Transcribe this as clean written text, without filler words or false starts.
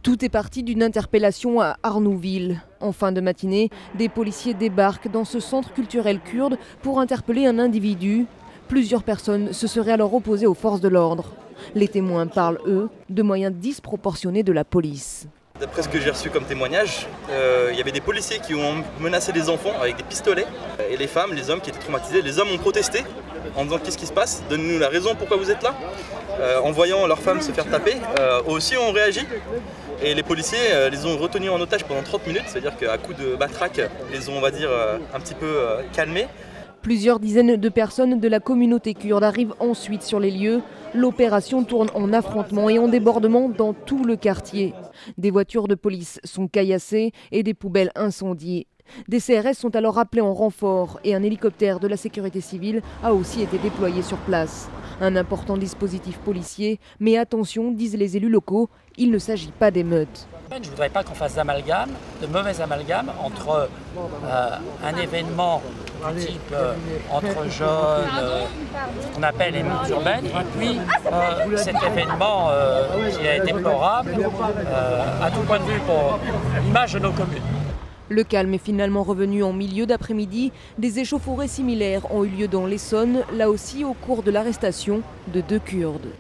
Tout est parti d'une interpellation à Arnouville. En fin de matinée, des policiers débarquent dans ce centre culturel kurde pour interpeller un individu. Plusieurs personnes se seraient alors opposées aux forces de l'ordre. Les témoins parlent, eux, de moyens disproportionnés de la police. D'après ce que j'ai reçu comme témoignage, il y avait des policiers qui ont menacé des enfants avec des pistolets. Et les femmes, les hommes qui étaient traumatisés, les hommes ont protesté en disant qu'est-ce qui se passe, donnez-nous la raison pourquoi vous êtes là. En voyant leurs femmes se faire taper, aussi ont réagi. Et les policiers les ont retenus en otage pendant 30 minutes, c'est-à-dire qu'à coups de matraque, les ont, on va dire, un petit peu calmés. Plusieurs dizaines de personnes de la communauté kurde arrivent ensuite sur les lieux. L'opération tourne en affrontement et en débordement dans tout le quartier. Des voitures de police sont caillassées et des poubelles incendiées. Des CRS sont alors appelés en renfort et un hélicoptère de la sécurité civile a aussi été déployé sur place. Un important dispositif policier, mais attention, disent les élus locaux, il ne s'agit pas d'émeutes. Je ne voudrais pas qu'on fasse d'amalgame, de mauvais amalgames entre un événement type entre jeunes, qu'on appelle émeutes urbaines, et puis cet événement qui est déplorable à tout point de vue pour l'image de nos communes. Le calme est finalement revenu en milieu d'après-midi. Des échauffourées similaires ont eu lieu dans l'Essonne, là aussi au cours de l'arrestation de 2 Kurdes.